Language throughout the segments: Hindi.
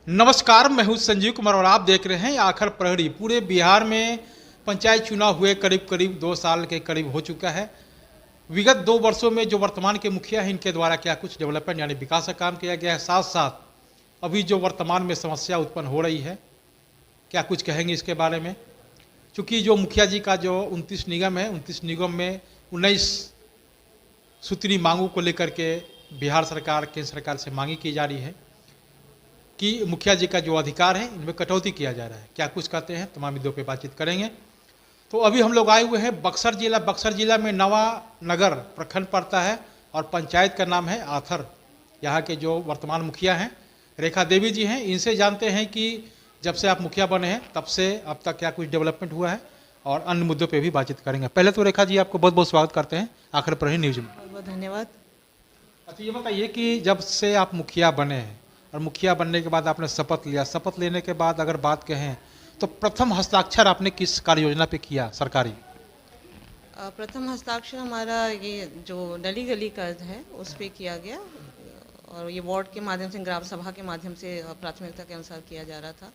नमस्कार, मैं हूं संजीव कुमार और आप देख रहे हैं आखिर प्रहरी। पूरे बिहार में पंचायत चुनाव हुए करीब करीब 2 साल के करीब हो चुका है। विगत 2 वर्षों में जो वर्तमान के मुखिया हैं इनके द्वारा क्या कुछ डेवलपमेंट यानी विकास का काम किया गया है, साथ साथ अभी जो वर्तमान में समस्या उत्पन्न हो रही है, क्या कुछ कहेंगे इसके बारे में। चूँकि जो मुखिया जी का जो 29 निगम है, 29 निगम में 19 सूत्री मांगों को लेकर के बिहार सरकार केंद्र सरकार से मांगी की जा रही है कि मुखिया जी का जो अधिकार है इनमें कटौती किया जा रहा है। क्या कुछ कहते हैं, तमाम मुद्दों पे बातचीत करेंगे। तो अभी हम लोग आए हुए हैं बक्सर जिला। बक्सर जिला में नवा नगर प्रखंड पड़ता है और पंचायत का नाम है आथर। यहाँ के जो वर्तमान मुखिया हैं रेखा देवी जी हैं। इनसे जानते हैं कि जब से आप मुखिया बने हैं तब से अब तक क्या कुछ डेवलपमेंट हुआ है और अन्य मुद्दों पर भी बातचीत करेंगे। पहले तो रेखा जी आपको बहुत बहुत स्वागत करते हैं आखिर प्रहरी न्यूज में। बहुत बहुत धन्यवाद। अच्छा, ये बताइए कि जब से आप मुखिया बने हैं और मुखिया बनने के बाद आपने शपथ लिया, शपथ लेने के बाद अगर बात कहें तो प्रथम हस्ताक्षर आपने किस कार्य योजना पे किया सरकारी? प्रथम हस्ताक्षर हमारा ये जो नली गली का है उस पे किया गया और ये वार्ड के माध्यम से, ग्राम सभा के माध्यम से प्राथमिकता के अनुसार किया जा रहा था।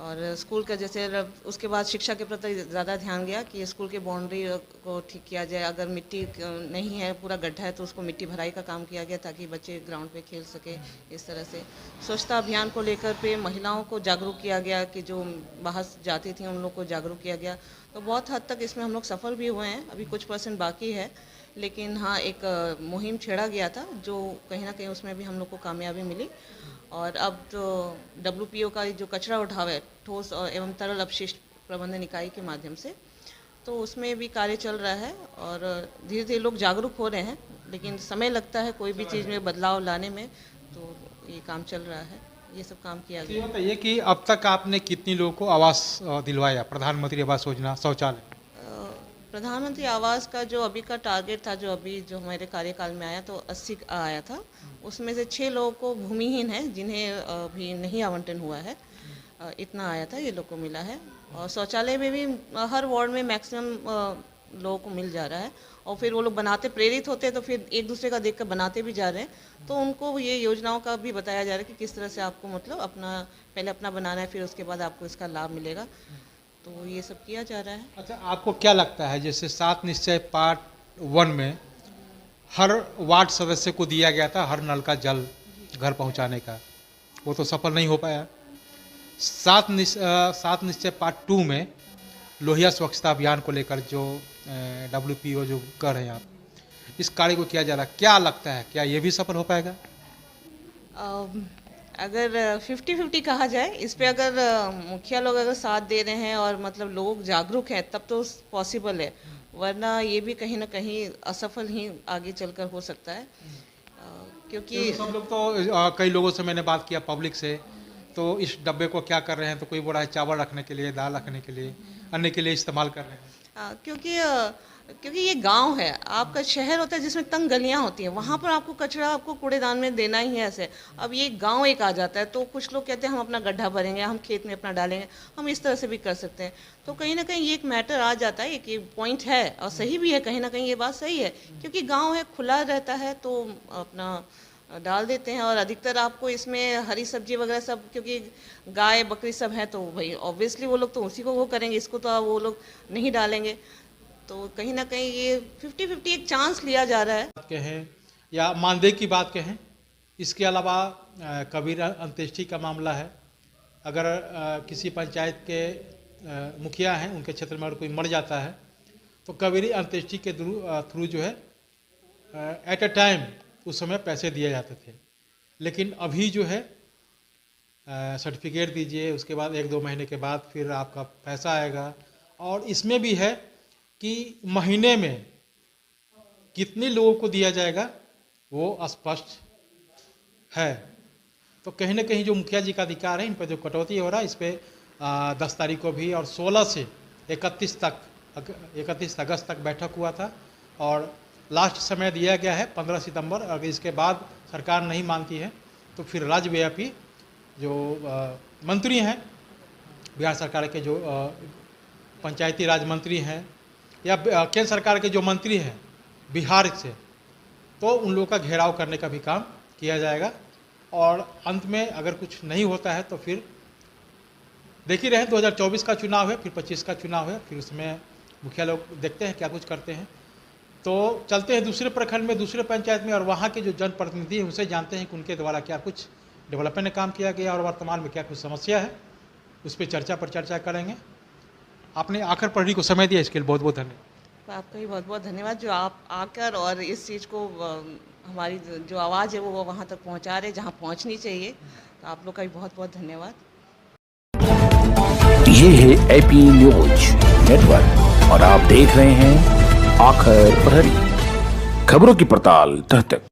और स्कूल का जैसे उसके बाद शिक्षा के प्रति ज़्यादा ध्यान गया कि स्कूल के बाउंड्री को ठीक किया जाए। अगर मिट्टी नहीं है, पूरा गड्ढा है, तो उसको मिट्टी भराई का काम किया गया ताकि बच्चे ग्राउंड पे खेल सके। इस तरह से स्वच्छता अभियान को लेकर पे महिलाओं को जागरूक किया गया कि जो बाहर जाती थी उन लोग को जागरूक किया गया। तो बहुत हद तक इसमें हम लोग सफल भी हुए हैं। अभी कुछ % बाकी है, लेकिन हाँ, एक मुहिम छेड़ा गया था जो कहीं ना कहीं उसमें भी हम लोग को कामयाबी मिली। और अब तो WPO का जो कचरा उठाव है, ठोस और एवं तरल अपशिष्ट प्रबंधन इकाई के माध्यम से, तो उसमें भी कार्य चल रहा है और धीरे धीरे लोग जागरूक हो रहे हैं। लेकिन समय लगता है कोई भी चीज़ में बदलाव लाने में, तो ये काम चल रहा है, ये सब काम किया ये गया। बताइए कि अब तक आपने कितनी लोगों को आवास दिलवाया, प्रधानमंत्री आवास योजना, शौचालय? प्रधानमंत्री आवास का जो अभी का टारगेट था, जो हमारे कार्यकाल में आया, तो 80 आया था। उसमें से 6 लोगों को भूमिहीन है जिन्हें अभी नहीं आवंटन हुआ है, इतना आया था, ये लोग को मिला है। और शौचालय में भी हर वार्ड में मैक्सिमम लोगों को मिल जा रहा है। और फिर वो लोग बनाते प्रेरित होते हैं तो फिर एक दूसरे का देखकर बनाते भी जा रहे हैं। तो उनको ये योजनाओं का भी बताया जा रहा है कि किस तरह से आपको मतलब पहले अपना बनाना है, फिर उसके बाद आपको इसका लाभ मिलेगा। तो ये सब किया जा रहा है। अच्छा, आपको क्या लगता है जैसे 7 निश्चय पार्ट 1 में हर वार्ड सदस्य को दिया गया था हर नल का जल घर पहुंचाने का, वो तो सफल नहीं हो पाया। 7 निश्चय पार्ट 2 में लोहिया स्वच्छता अभियान को लेकर जो WPO जो कर रहे हैं आप, इस कार्य को किया जा रहा है, क्या लगता है क्या ये भी सफल हो पाएगा? अगर 50-50 कहा जाए इस पे, अगर मुखिया लोग अगर साथ दे रहे हैं और मतलब लोग जागरूक हैं, तब तो पॉसिबल है। वरना ये भी कहीं ना कहीं असफल ही आगे चलकर हो सकता है। क्योंकि सब लोग तो कई लोगों से मैंने बात किया पब्लिक से, तो इस डब्बे को क्या कर रहे हैं, तो कोई बोला है चावल रखने के लिए, दाल रखने के लिए, अन्य के लिए इस्तेमाल कर रहे हैं। क्योंकि ये गांव है, आपका शहर होता है जिसमें तंग गलियां होती हैं, वहाँ पर आपको कचरा आपको कूड़ेदान में देना ही है ऐसे। अब ये गांव एक आ जाता है तो कुछ लोग कहते हैं हम अपना गड्ढा भरेंगे, हम खेत में अपना डालेंगे, हम इस तरह से भी कर सकते हैं। तो कहीं ना कहीं ये एक मैटर आ जाता है, एक पॉइंट है और सही भी है, कहीं ना कहीं ये बात सही है। क्योंकि गाँव है, खुला रहता है, तो अपना डाल देते हैं। और अधिकतर आपको इसमें हरी सब्जी वगैरह सब, क्योंकि गाय बकरी सब है, तो भाई ऑब्वियसली वो लोग तो उसी को वो करेंगे, इसको तो वो लोग नहीं डालेंगे। तो कहीं ना कहीं ये 50-50 एक चांस लिया जा रहा है। बात कहें या मानदेय की बात कहें, इसके अलावा कबीर अंत्येष्टि का मामला है। अगर किसी पंचायत के मुखिया हैं, उनके क्षेत्र में अगर कोई मर जाता है तो कबीर अंत्येष्टि के थ्रू जो है एट अ टाइम उस समय पैसे दिए जाते थे। लेकिन अभी जो है सर्टिफिकेट दीजिए, उसके बाद 1-2 महीने के बाद फिर आपका पैसा आएगा। और इसमें भी है कि महीने में कितने लोगों को दिया जाएगा वो अस्पष्ट है। तो कहीं ना कहीं जो मुखिया जी का अधिकार है, इन पर जो कटौती हो रहा है, इस पर 10 तारीख को भी और 16 से 31 अगस्त तक बैठक हुआ था और लास्ट समय दिया गया है 15 सितंबर। अगर इसके बाद सरकार नहीं मानती है तो फिर राज्यव्यापी जो मंत्री हैं बिहार सरकार के, जो पंचायती राज मंत्री हैं या केंद्र सरकार के जो मंत्री हैं बिहार से, तो उन लोगों का घेराव करने का भी काम किया जाएगा। और अंत में अगर कुछ नहीं होता है तो फिर देख ही रहे हैं 2024 का चुनाव है, फिर 25 का चुनाव है, फिर उसमें मुखिया लोग देखते हैं क्या कुछ करते हैं। तो चलते हैं दूसरे प्रखंड में, दूसरे पंचायत में, और वहाँ के जो जनप्रतिनिधि हैं उनसे जानते हैं कि उनके द्वारा क्या कुछ डेवलपमेंट काम किया गया और वर्तमान में क्या कुछ समस्या है, उस पर चर्चा करेंगे। आपने आखिर प्रहरी को समय दिया, इसके लिए बहुत बहुत धन्यवाद। तो आपका भी बहुत बहुत धन्यवाद जो आप आकर और इस चीज़ को हमारी जो आवाज़ है वो वहाँ तक पहुँचा रहे जहाँ पहुँचनी चाहिए। तो आप लोग का भी बहुत बहुत धन्यवाद। ये है एपी न्यूज नेटवर्क और आप देख रहे हैं आखिर प्रहरी, खबरों की पड़ताल तह तक।